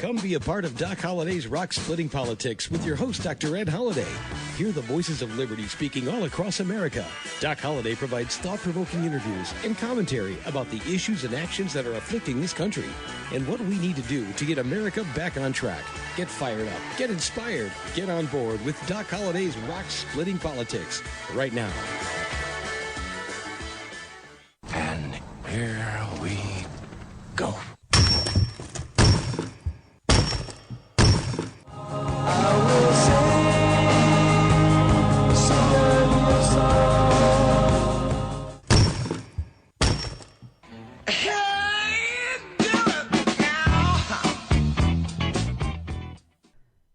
Come be a part of Doc Holliday's Rock-Splitting Politics with your host, Dr. Ed Holliday. Hear the voices of liberty speaking all across America. Doc Holliday provides thought-provoking interviews and commentary about the issues and actions that are afflicting this country and what we need to do to get America back on track. Get fired up, get inspired, get on board with Doc Holliday's Rock-Splitting Politics right now. And here we go.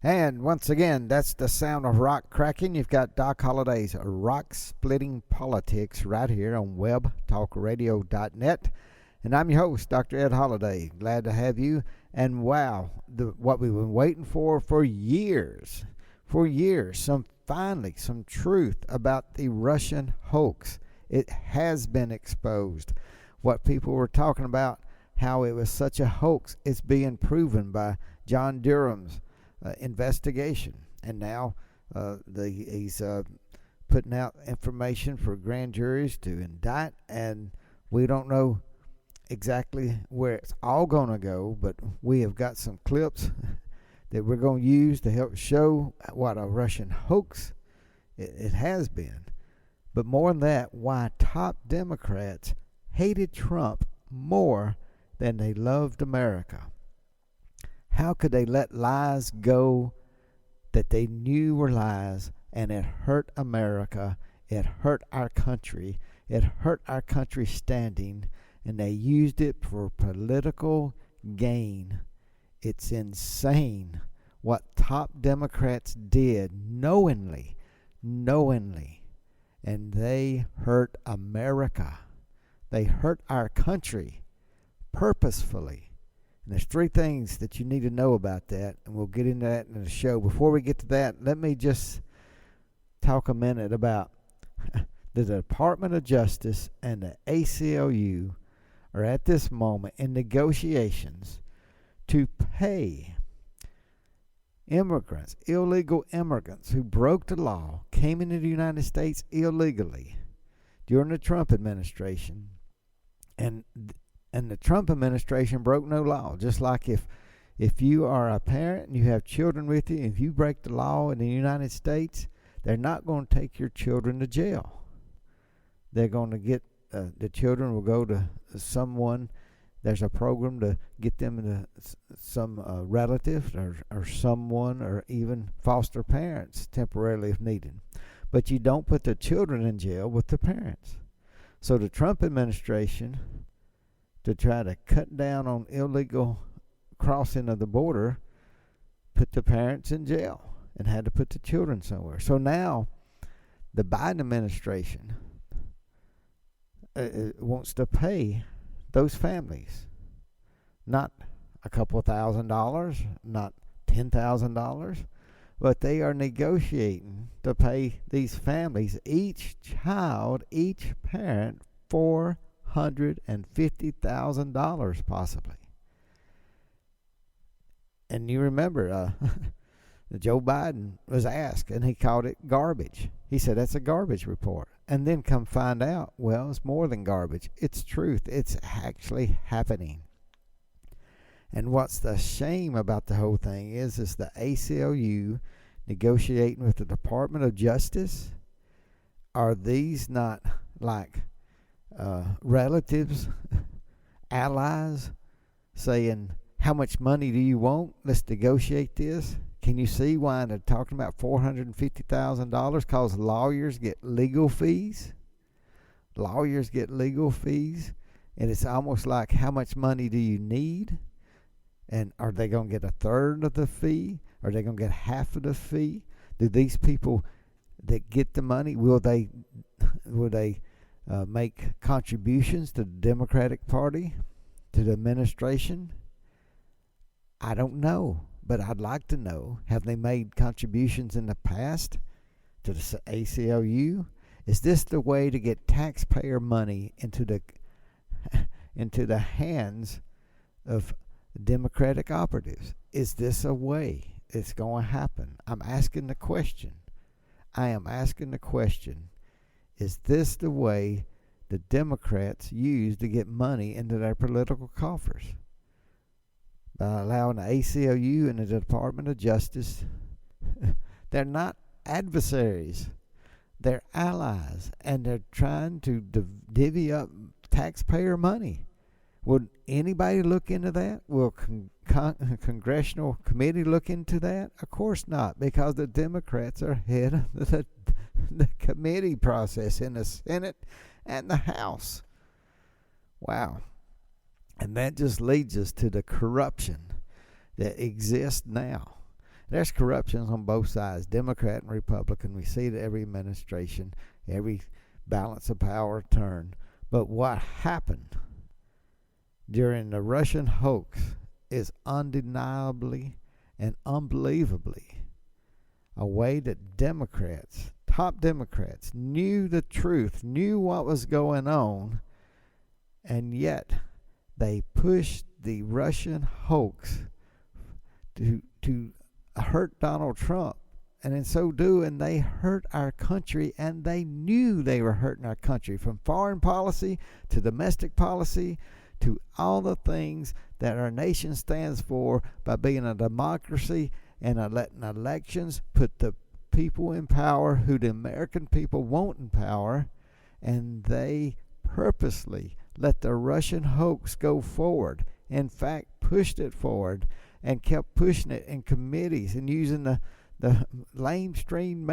And once again, that's the sound of rock cracking. You've got Doc Holliday's Rock-Splitting Politics right here on webtalkradio.net. And I'm your host, Dr. Ed Holliday. Glad to have you. And wow, what we've been waiting for years, some truth about the Russian hoax. It has been exposed. What people were talking about, how it was such a hoax, it's being proven by John Durham's investigation, and now he's putting out information for grand juries to indict, and we don't know exactly where it's all going to go, but we have got some clips that we're going to use to help show what a Russian hoax it has been. But more than that, why top Democrats hated Trump more than they loved America. How could they let lies go that they knew were lies, and it hurt America, it hurt our country, it hurt our country's standing, and they used it for political gain? It's insane what top Democrats did knowingly, and they hurt America. They hurt our country purposefully. And there's three things that you need to know about that, and we'll get into that in the show. Before we get to that, let me just talk a minute about the Department of Justice and the ACLU are at this moment in negotiations to pay immigrants, illegal immigrants who broke the law, came into the United States illegally during the Trump administration, and the Trump administration broke no law. Just like if you are a parent and you have children with you, if you break the law in the United States, they're not going to take your children to jail. They're going to get, the children will go to someone. There's a program to get them to some relative or someone, or even foster parents temporarily if needed. But you don't put the children in jail with the parents. So the Trump administration, to try to cut down on illegal crossing of the border, put the parents in jail and had to put the children somewhere. So now the Biden administration wants to pay those families, not a couple $1,000s, not $10,000, but they are negotiating to pay these families, each child, each parent, $450,000 possibly. And you remember Joe Biden was asked, and he called it garbage. He said that's a garbage report. And then come find out, well, it's more than garbage. It's truth. It's actually happening. And what's the shame about the whole thing is the ACLU negotiating with the Department of Justice. Are these not like relatives, allies, saying, how much money do you want? Let's negotiate this. Can you see why they're talking about $450,000? Because lawyers get legal fees. Lawyers get legal fees. And it's almost like, how much money do you need? And are they going to get a third of the fee? Are they going to get half of the fee? Do these people that get the money, will they make contributions to the Democratic Party, to the administration? I don't know, but I'd like to know. Have they made contributions in the past to the ACLU? Is this the way to get taxpayer money into the hands of Democratic operatives. Is this a way it's going to happen? I'm asking the question. I am asking the question. Is this the way the Democrats use to get money into their political coffers? By allowing the ACLU and the Department of Justice, they're not adversaries. They're allies, and they're trying to divvy up taxpayer money. Would anybody look into that? Will congressional committee look into that? Of course not, because the Democrats are head of the committee process in the Senate and the House. Wow. And that just leads us to the corruption that exists now. There's corruption on both sides, Democrat and Republican. We see it every administration, every balance of power turn. But what happened during the Russian hoax is undeniably and unbelievably a way that Democrats, top Democrats, knew the truth, knew what was going on, and yet they pushed the Russian hoax to hurt Donald Trump. And in so doing, they hurt our country, and they knew they were hurting our country, from foreign policy to domestic policy to all the things that our nation stands for by being a democracy and letting elections put the people in power who the American people want in power. And they purposely let the Russian hoax go forward. In fact, pushed it forward and kept pushing it in committees and using the mainstream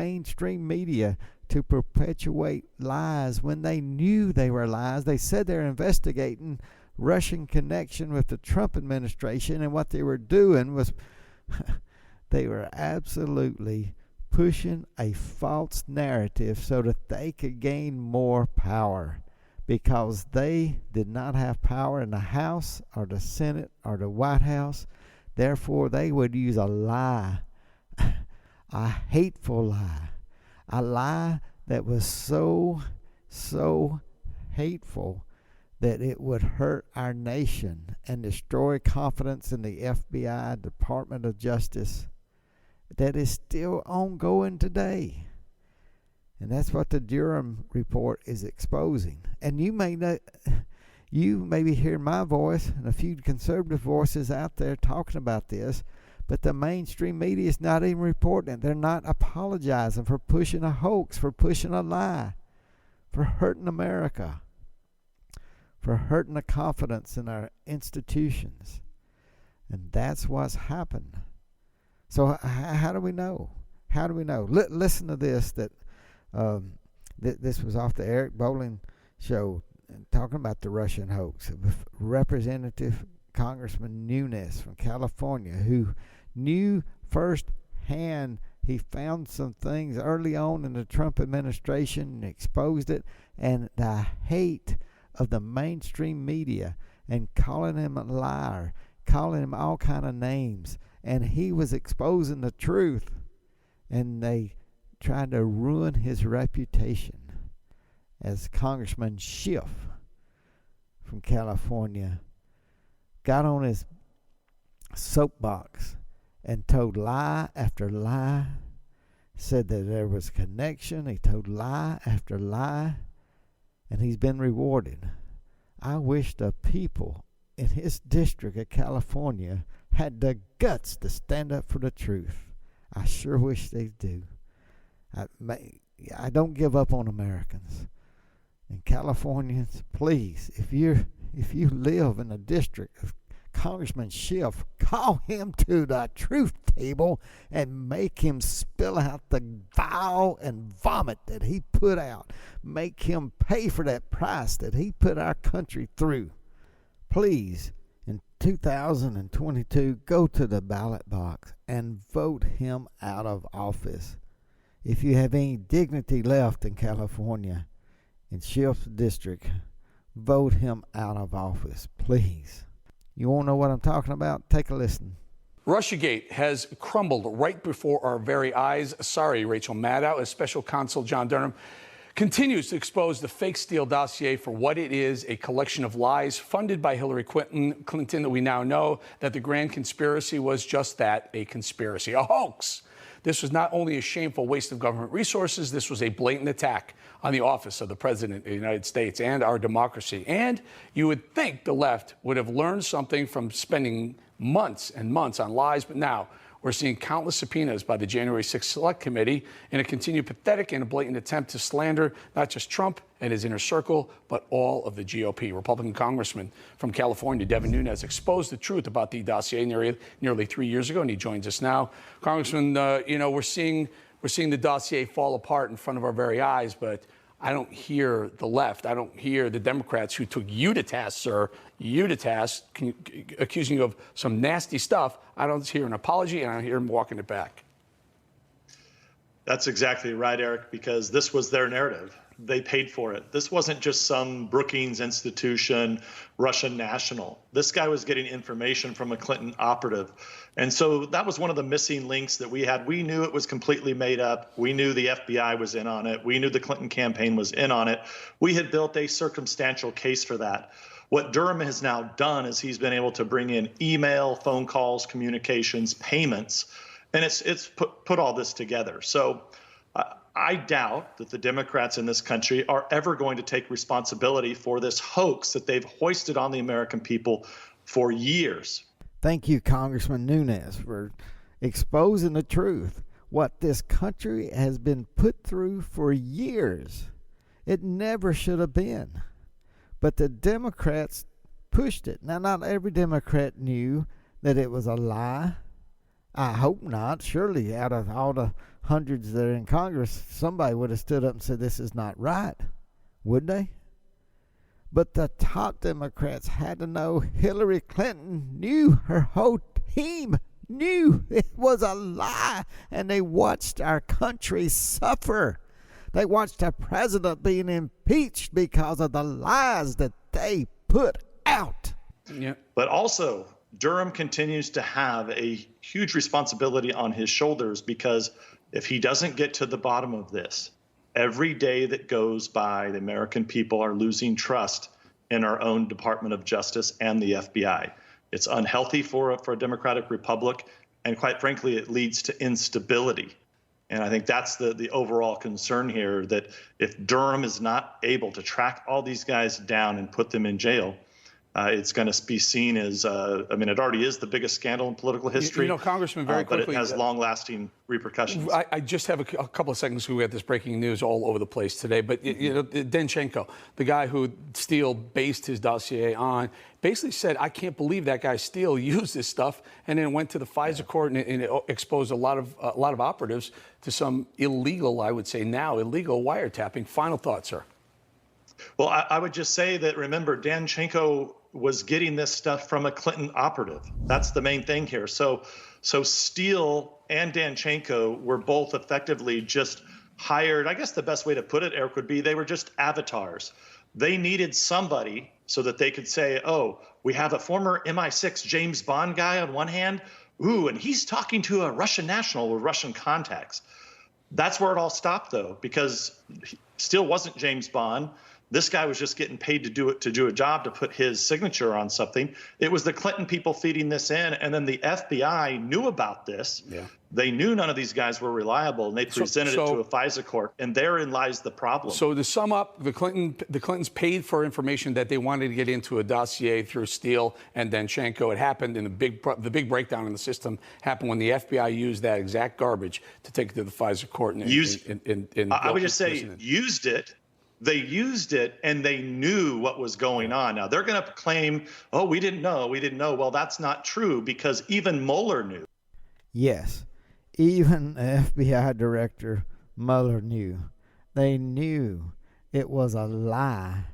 media to perpetuate lies when they knew they were lies. They said they're investigating Russian connection with the Trump administration, and what they were doing was they were absolutely pushing a false narrative so that they could gain more power, because they did not have power in the House or the Senate or the White House. Therefore, they would use a lie, a hateful lie, a lie that was so hateful that it would hurt our nation and destroy confidence in the FBI, Department of Justice, that is still ongoing today. And that's what the Durham report is exposing. And you may not, you maybe hear my voice and a few conservative voices out there talking about this, but the mainstream media is not even reporting it. They're not apologizing for pushing a hoax, for pushing a lie, for hurting America, for hurting the confidence in our institutions. And that's what's happened. So how do we know? How do we know? Listen to this. This was off the Eric Bolling show, talking about the Russian hoax. Representative Congressman Nunes from California, who knew firsthand. He found some things early on in the Trump administration and exposed it, and the hate of the mainstream media, and calling him a liar, calling him all kind of names, and he was exposing the truth, and they tried to ruin his reputation. As Congressman Schiff from California got on his soapbox and told lie after lie, said that there was connection. He told lie after lie, and he's been rewarded. I wish the people in his district of California had the guts to stand up for the truth. I sure wish they do. I don't give up on Americans. And Californians, please, if you live in a district of Congressman Schiff, call him to the truth table and make him spill out the bile and vomit that he put out. Make him pay for that price that he put our country through. Please, in 2022, go to the ballot box and vote him out of office. If you have any dignity left in California, in Schiff's district, vote him out of office, please. You want to know what I'm talking about? Take a listen. Russiagate has crumbled right before our very eyes. Sorry, Rachel Maddow, as special counsel John Durham continues to expose the fake Steele dossier for what it is, a collection of lies funded by Hillary Clinton that we now know that the grand conspiracy was just that, a conspiracy, a hoax. This was not only a shameful waste of government resources, this was a blatant attack on the office of the President of the United States and our democracy. And you would think the left would have learned something from spending months and months on lies, but now we're seeing countless subpoenas by the January 6th Select Committee in a continued pathetic and blatant attempt to slander not just Trump and his inner circle, but all of the GOP. Republican Congressman from California, Devin Nunes, exposed the truth about the dossier nearly 3 years ago, and he joins us now. Congressman, we're seeing the dossier fall apart in front of our very eyes, but I don't hear the left. I don't hear the Democrats who took you to task, sir, accusing you of some nasty stuff. I don't hear an apology, and I don't hear them walking it back. That's exactly right, Eric, because this was their narrative. They paid for it. This wasn't just some Brookings Institution, Russian national. This guy was getting information from a Clinton operative. And so that was one of the missing links that we had. We knew it was completely made up. We knew the FBI was in on it. We knew the Clinton campaign was in on it. We had built a circumstantial case for that. What Durham has now done is he's been able to bring in email, phone calls, communications, payments, and it's put all this together. So I doubt that the Democrats in this country are ever going to take responsibility for this hoax that they've hoisted on the American people for years. Thank you, Congressman Nunes, for exposing the truth. What this country has been put through for years. It never should have been. But the Democrats pushed it. Now, not every Democrat knew that it was a lie. I hope not. Surely, out of all the hundreds that are in Congress, somebody would have stood up and said, this is not right. Would they? But the top Democrats had to know Hillary Clinton knew, her whole team knew it was a lie. And they watched our country suffer. They watched our president being impeached because of the lies that they put out. Yeah. But also, Durham continues to have a huge responsibility on his shoulders, because if he doesn't get to the bottom of this, every day that goes by, the American people are losing trust in our own Department of Justice and the FBI. It's unhealthy for a democratic republic, and quite frankly, it leads to instability. And I think that's the overall concern here, that if Durham is not able to track all these guys down and put them in jail, it's going to be seen as, it already is the biggest scandal in political history. Congressman, very quickly. But it has long-lasting repercussions. I just have a couple of seconds because we had this breaking news all over the place today. But, Danchenko, the guy who Steele based his dossier on, basically said, I can't believe that guy Steele used this stuff, and then went to the FISA court and it exposed a lot of operatives to some illegal, I would say now, illegal wiretapping. Final thoughts, sir. Well, I would just say that, remember, Danchenko was getting this stuff from a Clinton operative. That's the main thing here. So Steele and Danchenko were both effectively just hired. I guess the best way to put it, Eric, would be they were just avatars. They needed somebody so that they could say, oh, we have a former MI6 James Bond guy on one hand. Ooh, and he's talking to a Russian national with Russian contacts. That's where it all stopped, though, because Steele wasn't James Bond. This guy was just getting paid to do a job, to put his signature on something. It was the Clinton people feeding this in, and then the FBI knew about this. Yeah. They knew none of these guys were reliable, and they presented it to a FISA court, and therein lies the problem. So to sum up, the Clintons paid for information that they wanted to get into a dossier through Steele and Danchenko. It happened in the big breakdown in the system happened when the FBI used that exact garbage to take it to the FISA court. I would just say used it. They used it, and they knew what was going on. Now, they're going to claim, oh, we didn't know. Well, that's not true, because even Mueller knew. Yes, even the FBI director Mueller knew. They knew it was a lie,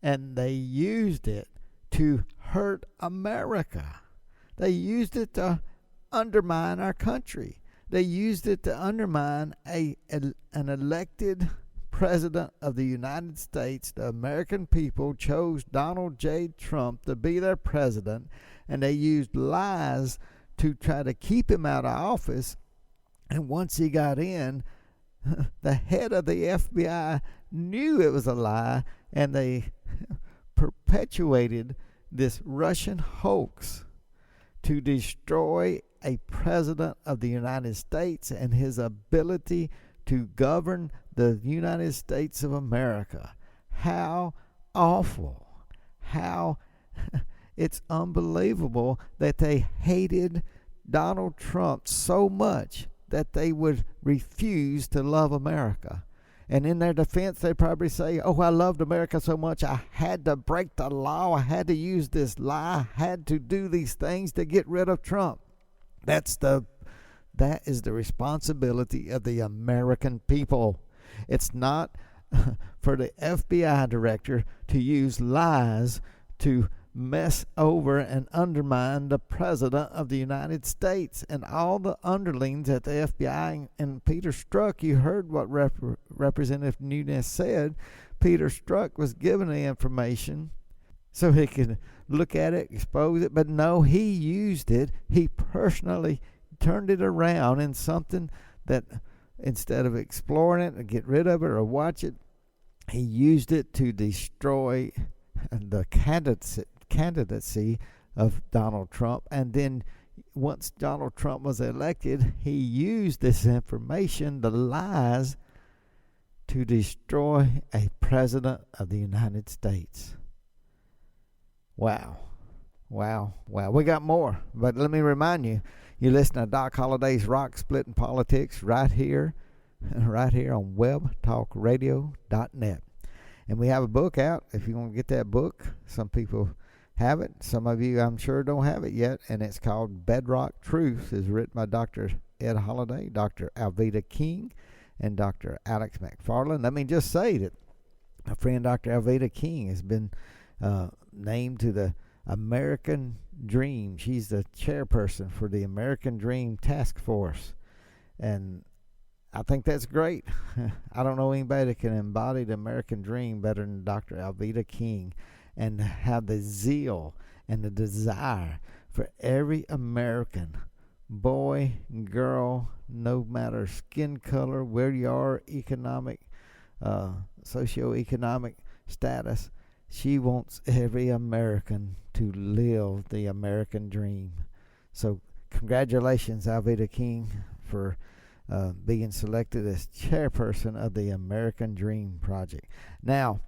and they used it to hurt America. They used it to undermine our country. They used it to undermine an elected President of the United States. The American people chose Donald J. Trump to be their president, and they used lies to try to keep him out of office. And once he got in, the head of the FBI knew it was a lie, and they perpetuated this Russian hoax to destroy a president of the United States and his ability to govern the United States of America. How awful. How it's unbelievable that they hated Donald Trump so much that they would refuse to love America. And in their defense, they probably say, oh, I loved America so much, I had to break the law, I had to use this lie, I had to do these things to get rid of Trump. That is the responsibility of the American people. It's not for the FBI director to use lies to mess over and undermine the President of the United States and all the underlings at the FBI. And Peter Strzok, you heard what Representative Nunes said. Peter Strzok was given the information so he could look at it, expose it, but no, he used it. He personally turned it around in something that, instead of exploring it and get rid of it or watch it, he used it to destroy the candidacy of Donald Trump. And then once Donald Trump was elected, he used this information, the lies, to destroy a president of the United States. Wow. We got more, but let me remind you, you listen to Doc Holliday's Rock Splitting Politics right here on webtalkradio.net. And we have a book out if you want to get that book. Some people have it. Some of you, I'm sure, don't have it yet. And it's called Bedrock Truth. It's written by Dr. Ed Holliday, Dr. Alveda King, and Dr. Alex McFarland. Let me just say that my friend Dr. Alveda King has been named to the American Dream. She's the chairperson for the American Dream Task Force. And I think that's great. I don't know anybody that can embody the American dream better than Dr. Alveda King, and have the zeal and the desire for every American, boy, girl, no matter skin color, where you are, economic, socioeconomic status. She wants every American to live the American dream. So congratulations, Alveda King, for being selected as chairperson of the American Dream Project. Now,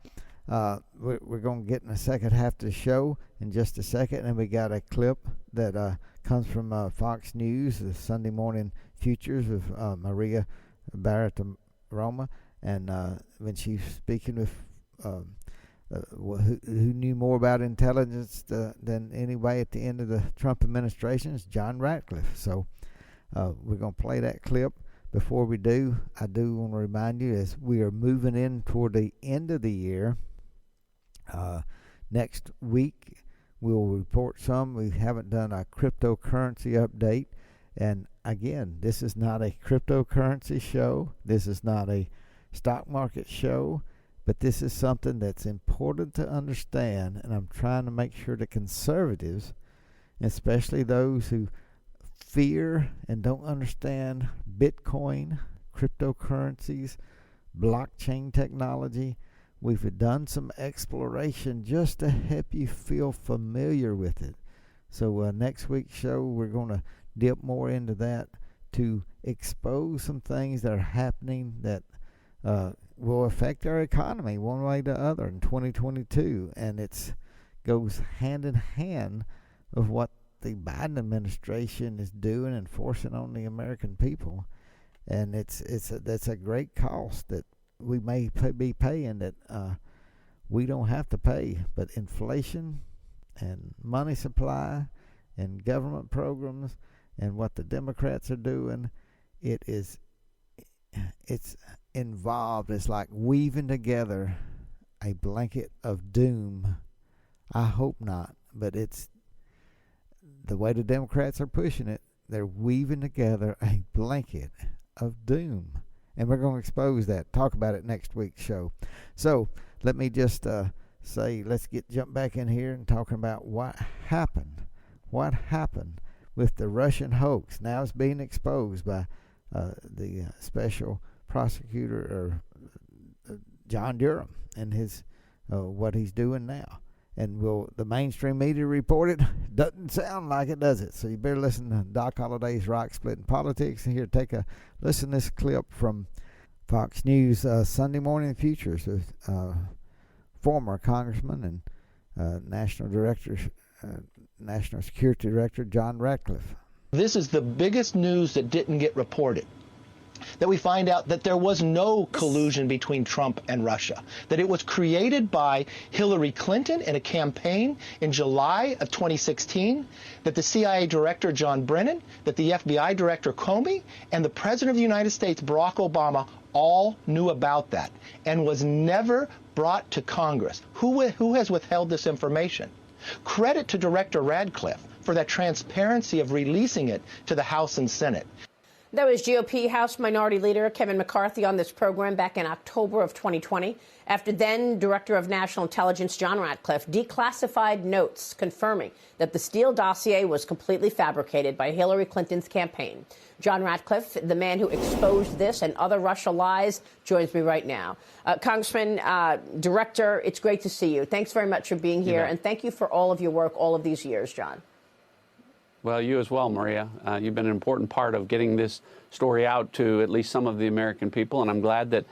we're going to get in the second half of the show in just a second, and we got a clip that comes from Fox News, the Sunday Morning Futures of Maria Bartiromo, and when she's speaking with who knew more about intelligence than anybody at the end of the Trump administration is John Ratcliffe. So we're going to play that clip. Before we do, I do want to remind you, as we are moving in toward the end of the year, next week we'll report some. We haven't done a cryptocurrency update. And again, this is not a cryptocurrency show. This is not a stock market show. But this is something that's important to understand. And I'm trying to make sure the conservatives, especially those who fear and don't understand Bitcoin, cryptocurrencies, blockchain technology, we've done some exploration just to help you feel familiar with it. So next week's show, we're going to dip more into that to expose some things that are happening that will affect our economy one way or the other in 2022. And it goes hand in hand with what the Biden administration is doing and forcing on the American people. And that's a great cost that we may be paying that we don't have to pay. But inflation and money supply and government programs and what the Democrats are doing, it's involved. It's like weaving together a blanket of doom. I hope not, but it's the way the Democrats are pushing it. They're weaving together a blanket of doom. And we're going to expose that, talk about it next week's show. So let me just say, let's jump back in here and talking about what happened with the Russian hoax. Now it's being exposed by the special prosecutor or John Durham and his what he's doing now. And will the mainstream media report it? Doesn't sound like it, does it? So you better listen to Doc Holliday's Rock Splitting Politics. Here, take a listen to this clip from Fox News Sunday Morning Futures with former Congressman and National Security Director John Ratcliffe. This is the biggest news that didn't get reported. That we find out that there was no collusion between Trump and Russia, that it was created by Hillary Clinton in a campaign in July of 2016, that the CIA Director John Brennan, that the FBI Director Comey, and the President of the United States, Barack Obama, all knew about that and was never brought to Congress. Who has withheld this information? Credit to Director Radcliffe for that transparency of releasing it to the House and Senate. That was GOP House Minority Leader Kevin McCarthy on this program back in October of 2020, after then Director of National Intelligence John Ratcliffe declassified notes confirming that the Steele dossier was completely fabricated by Hillary Clinton's campaign. John Ratcliffe, the man who exposed this and other Russia lies, joins me right now. Congressman, Director, it's great to see you. Thanks very much for being here, and thank you for all of your work all of these years, John. Well, you as well, Maria. You've been an important part of getting this story out to at least some of the American people, and I'm glad that,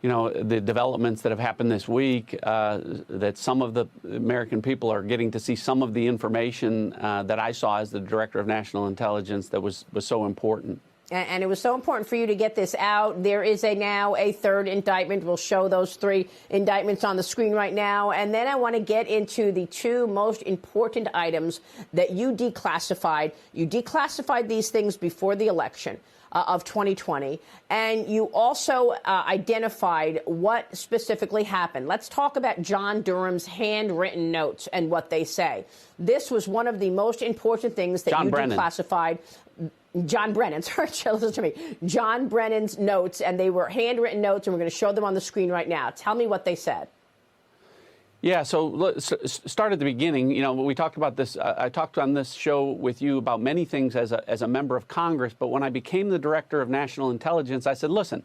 you know, the developments that have happened this week, that some of the American people are getting to see some of the information that I saw as the Director of National Intelligence that was so important. And it was so important for you to get this out. There is now a third indictment. We'll show those three indictments on the screen right now. And then I want to get into the two most important items that you declassified. You declassified these things before the election of 2020. And you also identified what specifically happened. Let's talk about John Durham's handwritten notes and what they say. This was one of the most important things that you declassified. John Brennan, sorry, listen to me. John Brennan's notes, and they were handwritten notes, and we're going to show them on the screen right now. Tell me what they said. Yeah, so let's start at the beginning. You know, we talked about this. I talked on this show with you about many things as a member of Congress, but when I became the Director of National Intelligence, I said, listen,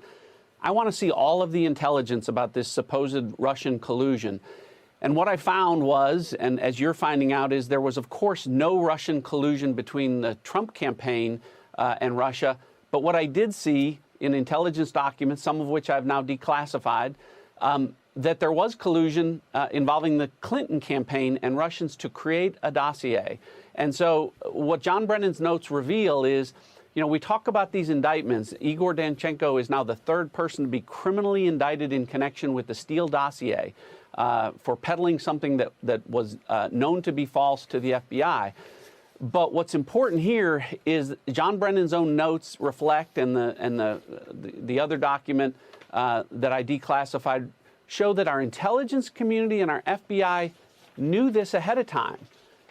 I want to see all of the intelligence about this supposed Russian collusion. And what I found was, and as you're finding out, is there was, of course, no Russian collusion between the Trump campaign and Russia. But what I did see in intelligence documents, some of which I've now declassified, that there was collusion involving the Clinton campaign and Russians to create a dossier. And so what John Brennan's notes reveal is, you know, we talk about these indictments. Igor Danchenko is now the third person to be criminally indicted in connection with the Steele dossier for peddling something that was known to be false to the FBI. But what's important here is John Brennan's own notes reflect, and the other document that I declassified show that our intelligence community and our FBI knew this ahead of time,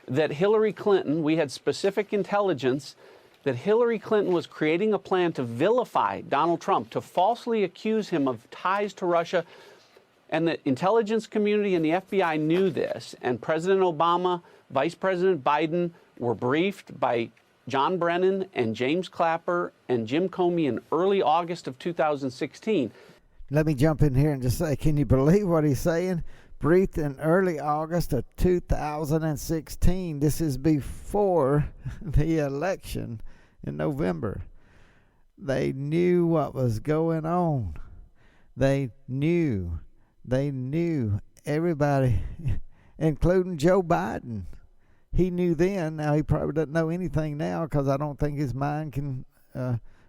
that Hillary Clinton, we had specific intelligence that Hillary Clinton was creating a plan to vilify Donald Trump, to falsely accuse him of ties to Russia. And the intelligence community and the FBI knew this. And President Obama, Vice President Biden were briefed by John Brennan and James Clapper and Jim Comey in early August of 2016. Let me jump in here and just say, can you believe what he's saying? Briefed in early August of 2016. This is before the election in November. They knew what was going on. They knew. Everybody, including Joe Biden. He knew then. Now, he probably doesn't know anything now because I don't think his mind can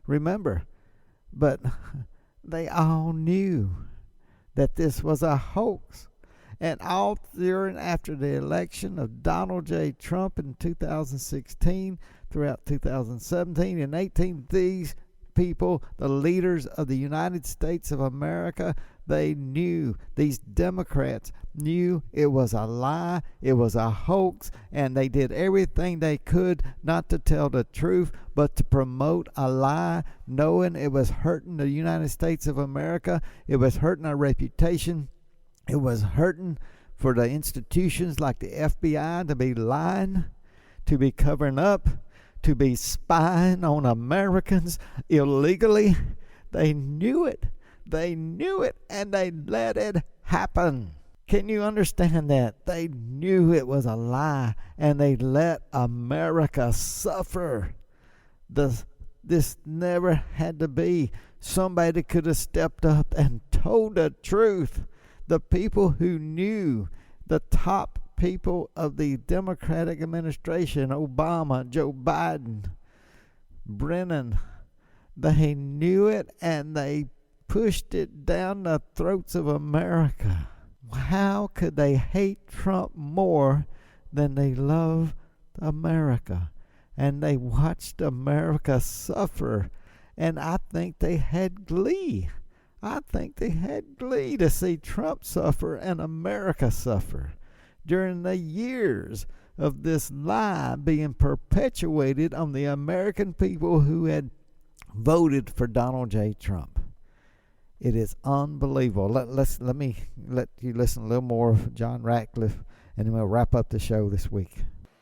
remember. But they all knew that this was a hoax. And all during after the election of Donald J. Trump in 2016, throughout 2017 and 18, these people, the leaders of the United States of America, they knew, these Democrats knew it was a lie, it was a hoax, and they did everything they could not to tell the truth, but to promote a lie, knowing it was hurting the United States of America, it was hurting our reputation, it was hurting for the institutions like the FBI to be lying, to be covering up, to be spying on Americans illegally. They knew it. They knew it, and they let it happen. Can you understand that? They knew it was a lie, and they let America suffer. This never had to be. Somebody could have stepped up and told the truth. The people who knew, the top people of the Democratic administration, Obama, Joe Biden, Brennan, they knew it, and they pushed it down the throats of America. How could they hate Trump more than they love America? And they watched America suffer. And I think they had glee. I think they had glee to see Trump suffer and America suffer during the years of this lie being perpetuated on the American people who had voted for Donald J. Trump. It is unbelievable. Let me let you listen a little more of John Ratcliffe, and then we'll wrap up the show this week.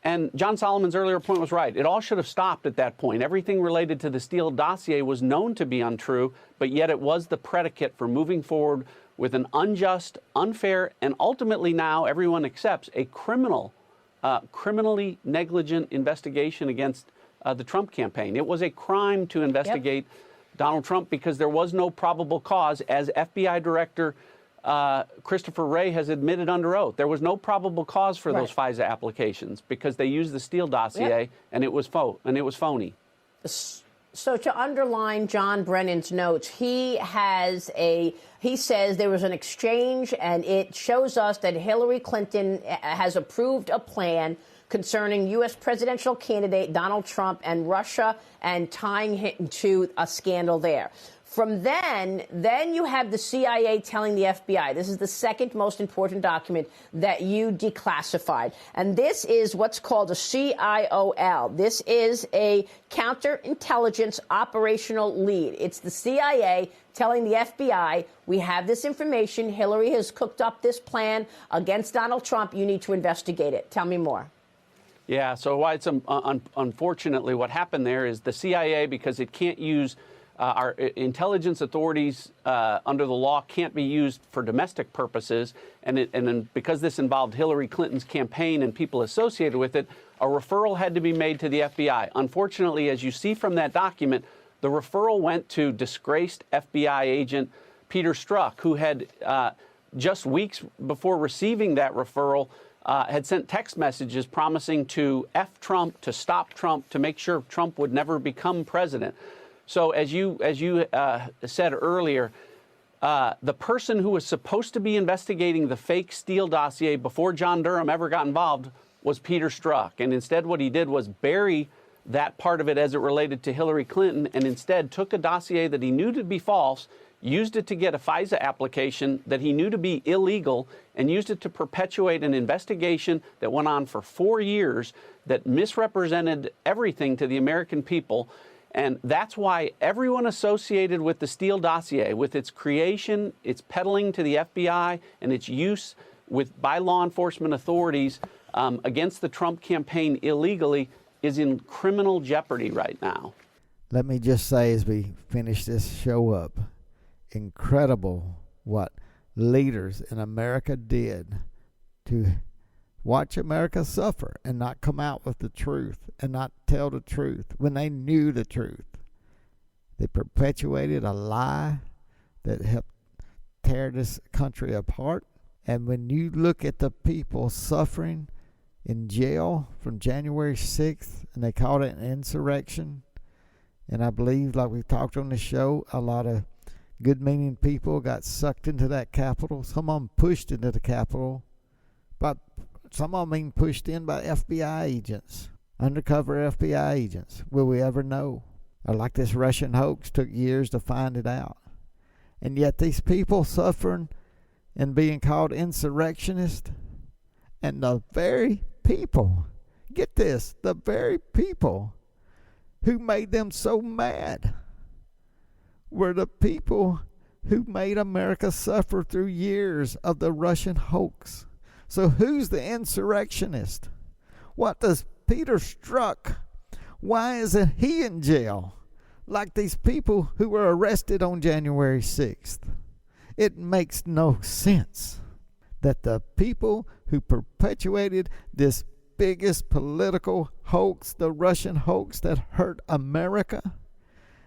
And John Solomon's earlier point was right. It all should have stopped at that point. Everything related to the Steele dossier was known to be untrue, but yet it was the predicate for moving forward with an unjust, unfair, and ultimately now everyone accepts a criminally negligent investigation against the Trump campaign. It was a crime to investigate Donald Trump because there was no probable cause, as FBI Director Christopher Wray has admitted under oath. There was no probable cause for those FISA applications because they used the Steele dossier and it was phony. So to underline John Brennan's notes, he says there was an exchange, and it shows us that Hillary Clinton has approved a plan concerning U.S. presidential candidate Donald Trump and Russia, and tying him to a scandal there. From then you have the CIA telling the FBI, this is the second most important document, that you declassified. And this is what's called a CIOL. This is a counterintelligence operational lead. It's the CIA telling the FBI, we have this information. Hillary has cooked up this plan against Donald Trump. You need to investigate it. Tell me more. Yeah, so why it's unfortunately what happened there is the CIA, because it can't use our intelligence authorities under the law can't be used for domestic purposes, and then because this involved Hillary Clinton's campaign and people associated with it, a referral had to be made to the FBI. Unfortunately, as you see from that document, the referral went to disgraced FBI agent Peter Strzok, who had just weeks before receiving that referral had sent text messages promising to F Trump, to stop Trump, to make sure Trump would never become president. So as you said earlier, the person who was supposed to be investigating the fake Steele dossier before John Durham ever got involved was Peter Strzok. And instead what he did was bury that part of it as it related to Hillary Clinton, and instead took a dossier that he knew to be false, used it to get a FISA application that he knew to be illegal, and used it to perpetuate an investigation that went on for 4 years that misrepresented everything to the American people. And that's why everyone associated with the Steele dossier, with its creation, its peddling to the FBI, and its use by law enforcement authorities against the Trump campaign illegally, is in criminal jeopardy right now. Let me just say as we finish this show up, incredible what leaders in America did to watch America suffer and not come out with the truth and not tell the truth when they knew the truth. They perpetuated a lie that helped tear this country apart. And when you look at the people suffering in jail from January 6th, and they called it an insurrection, and I believe, like we talked on the show, a lot of good-meaning people got sucked into that Capitol. Some of them pushed into the Capitol, but some of them even pushed in by FBI agents, undercover FBI agents. Will we ever know? Or like this Russian hoax, took years to find it out. And yet these people suffering and being called insurrectionists, and the very people, get this, the very people who made them so mad were the people who made America suffer through years of the Russian hoax. So who's the insurrectionist? What does Peter Strzok, why isn't he in jail? like these people who were arrested on January 6th. It makes no sense that the people who perpetuated this biggest political hoax, the Russian hoax that hurt America,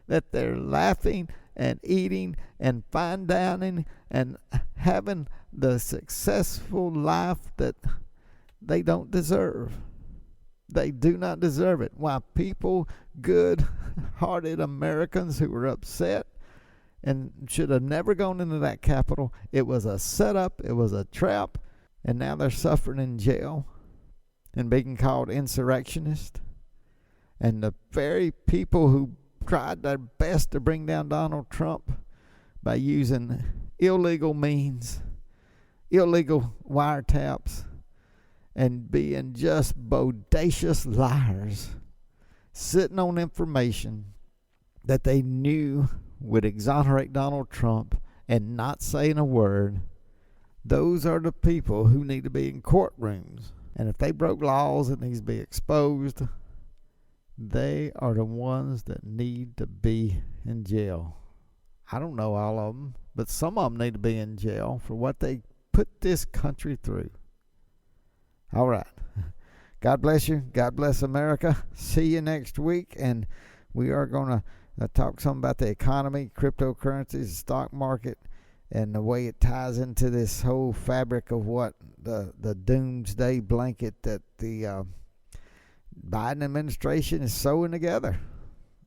that they're laughing and eating and fine dining and having the successful life that they don't deserve. They do not deserve it. Why people, good-hearted Americans who were upset and should have never gone into that Capitol, it was a setup, it was a trap, and now they're suffering in jail and being called insurrectionists. And the very people who tried their best to bring down Donald Trump by using illegal means, illegal wiretaps, and being just bodacious liars, sitting on information that they knew would exonerate Donald Trump and not saying a word. Those are the people who need to be in courtrooms. And if they broke laws that needs to be exposed, they are the ones that need to be in jail. I don't know all of them, but some of them need to be in jail for what they put this country through. All right. God bless you. God bless America. See you next week. And we are going to talk some about the economy, cryptocurrencies, the stock market, and the way it ties into this whole fabric of what the doomsday blanket that the Biden administration is sewing together.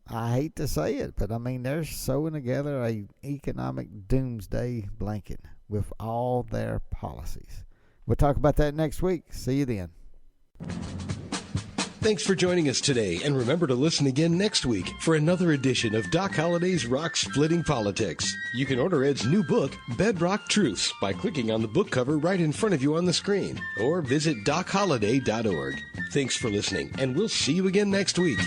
I hate to say it, but I mean, they're sewing together a economic doomsday blanket with all their policies. We'll talk about that next week. See you then. Thanks for joining us today, and remember to listen again next week for another edition of Doc Holliday's Rock-Splitting Politics. You can order Ed's new book, Bedrock Truths, by clicking on the book cover right in front of you on the screen, or visit DocHolliday.org. Thanks for listening, and we'll see you again next week.